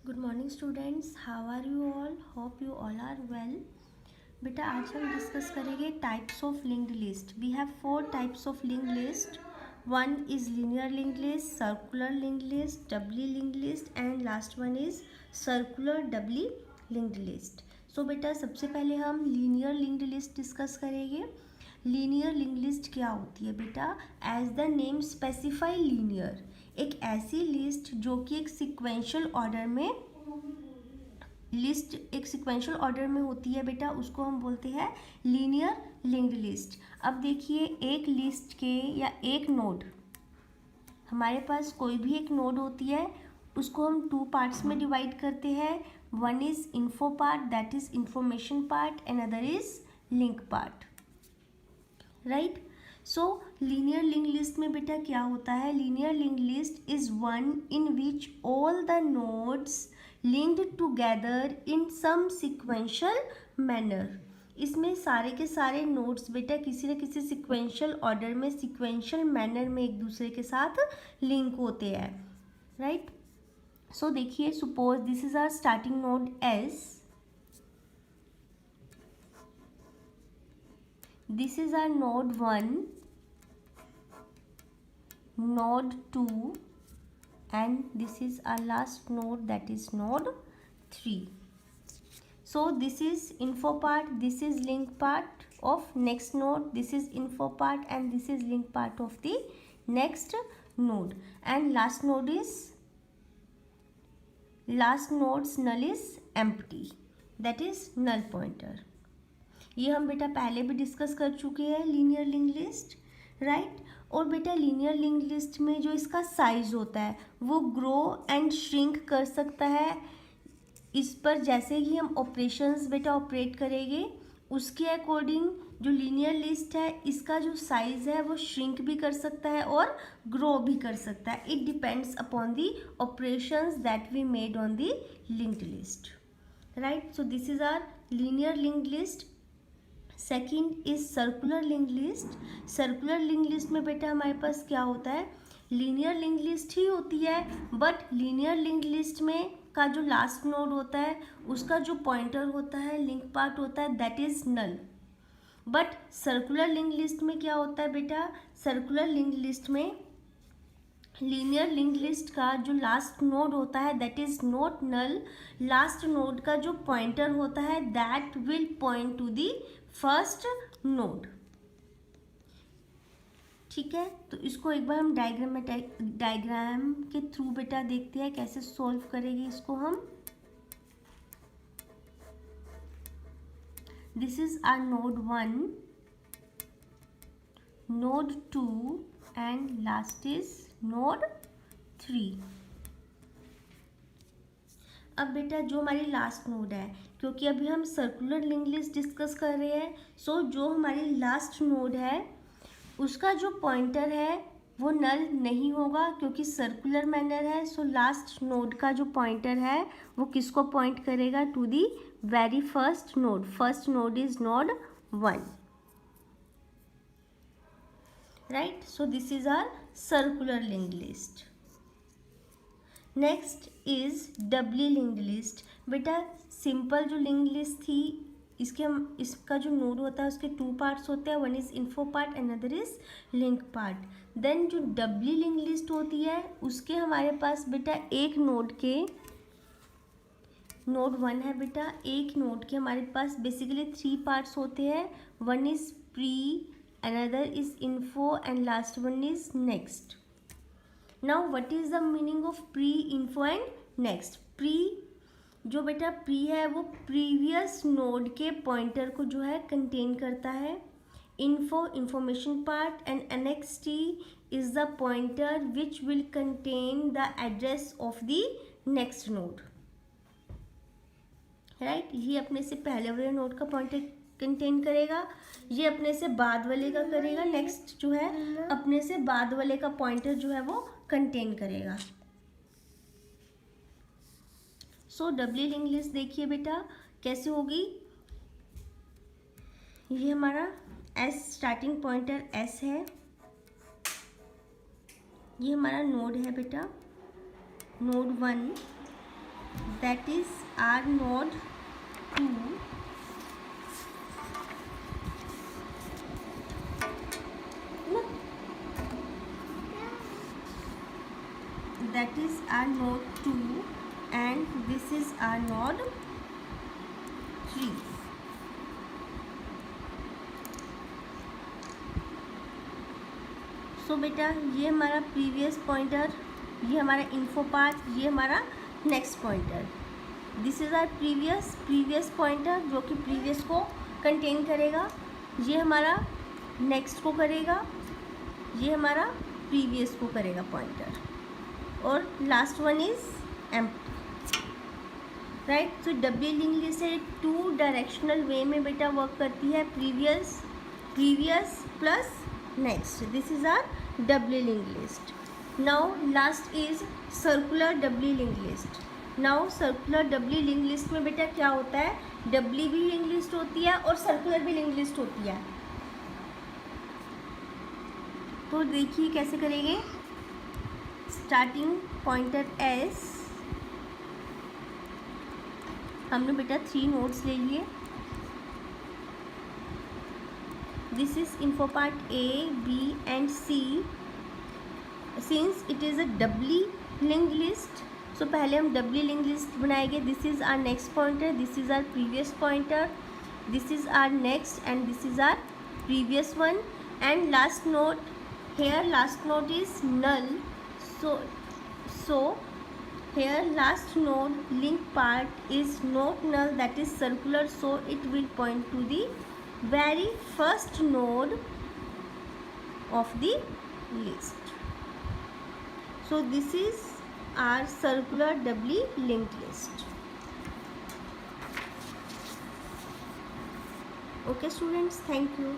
Good morning students, how are you all? Hope you all are well. बेटा आज हम discuss करेंगे types of linked list. We have 4 types of linked list. One is linear linked list, circular linked list, doubly linked list and last one is circular doubly linked list. सो बेटा सबसे पहले हम linear linked list discuss करेंगे. Linear linked list क्या होती है बेटा? As the name specify linear, एक ऐसी लिस्ट जो कि एक सिक्वेंशियल ऑर्डर में होती है बेटा, उसको हम बोलते हैं लीनियर लिंक्ड लिस्ट. अब देखिए, एक लिस्ट के या एक नोड, हमारे पास कोई भी एक नोड होती है, उसको हम 2 पार्ट्स में डिवाइड करते हैं. One is info part, that is information part, and other is link part, right. So linear link list में बेटा क्या होता है? Linear link list is one in which all the nodes linked together in some sequential manner. इसमें सारे के सारे nodes बेटा किसी न किसी सिक्वेंशियल ऑर्डर में, सिक्वेंशियल मैनर में एक दूसरे के साथ लिंक होते हैं, राइट. सो देखिए, suppose this is our starting node S, this is our node 1, node 2 and this is our last node, that is node 3. So this is info part, this is link part of next node, this is info part and this is link part of the next node, and last node's null is empty, that is null pointer. ये हम बेटा पहले भी discuss कर चुके हैं linear link list, right. और बेटा लीनियर लिंक लिस्ट में जो इसका साइज होता है वो ग्रो एंड श्रिंक कर सकता है. इस पर जैसे ही हम ऑपरेशंस बेटा ऑपरेट करेंगे उसके अकॉर्डिंग जो लीनियर लिस्ट है इसका जो साइज है वो श्रिंक भी कर सकता है और ग्रो भी कर सकता है. It depends upon the operations that we made on the linked list, right. So this is our linear link list. Second is circular link list. Circular link list में बेटा हमारे पास क्या होता है? लीनियर लिंक लिस्ट ही होती है, but linear link list में का जो लास्ट नोड होता है उसका जो पॉइंटर होता है, लिंक पार्ट होता है, that is null. But circular link list में क्या होता है बेटा? सर्कुलर लिंक लिस्ट में लीनियर लिंक लिस्ट का जो लास्ट नोड होता है that is not null. Last node का जो पॉइंटर होता है that will point to the first node, ठीक है. तो इसको एक बार हम डायग्राम के थ्रू बेटा देखते हैं कैसे सॉल्व करेंगे इसको हम. This is our node 1, node 2 and last is node 3. अब बेटा जो हमारी लास्ट नोड है, क्योंकि अभी हम सर्कुलर लिंक लिस्ट डिस्कस कर रहे हैं, सो जो हमारी लास्ट नोड है उसका जो पॉइंटर है वो नल नहीं होगा क्योंकि सर्कुलर मैनर है. सो लास्ट नोड का जो पॉइंटर है वो किसको पॉइंट करेगा? To the very first node. First node is node 1, right. So this is our circular link list. Next is doubly linked list. बेटा सिंपल जो लिंक लिस्ट थी इसका जो नोड होता है उसके 2 पार्ट्स होते हैं. One is info part and other is link part. Then जो डबली लिंक लिस्ट होती है उसके हमारे पास बेटा एक नोड 1 है बेटा, एक नोड के हमारे पास बेसिकली 3 पार्ट्स होते हैं. One is pre, another is info and last one is next. Now what is the meaning of pre, info and next? Pre जो बेटा प्री है वो प्रीवियस नोड के पॉइंटर को जो है कंटेन करता है. Info information part and NXT is the pointer which will contain the address of the next node, right. ये अपने से पहले वाले नोड का पॉइंटर कंटेन करेगा, ये अपने से बाद वाले का करेगा, नेक्स्ट जो है अपने से बाद वाले का पॉइंटर जो है वो कंटेन करेगा. सो डबली लिंक लिस्ट देखिए बेटा कैसे होगी. ये हमारा एस स्टार्टिंग पॉइंटर एस है, ये हमारा नोड है बेटा, node 1, that is our node 2, that is our node 2 and this is our node 3. सो बेटा ये हमारा प्रीवियस पॉइंटर, ये हमारा इन्फो पाथ, ये हमारा next pointer. This is our previous pointer जो कि प्रीवियस को कंटेन करेगा. ये हमारा नेक्स्ट को करेगा, ये हमारा प्रीवियस को करेगा पॉइंटर. और last one is empty. Right. तो डब्ल्यू लिंक लिस्ट है 2 डायरेक्शनल वे में बेटा वर्क करती है. Previous plus next. This is R W link list. Now last is circular W link list. Now circular W link list में बेटा क्या होता है, डब्ल्यू भी लिंक लिस्ट होती है और सर्कुलर भी लिंक लिस्ट होती है. तो देखिए कैसे करेंगे. स्टार्टिंग पॉइंटर एस, हमने बेटा 3 नोड्स ले लिए. This is info part A, B and C. Since it is a W link list, so पहले हम डब्ल्यू लिंक लिस्ट बनाएंगे. This is our next pointer, this is our previous pointer, this is our next and this is our previous one. And last node, here last node is null, so here last node link part is not null, that is circular, so it will point to the very first node of the list. So this is our circular doubly linked list. Okay students, thank you.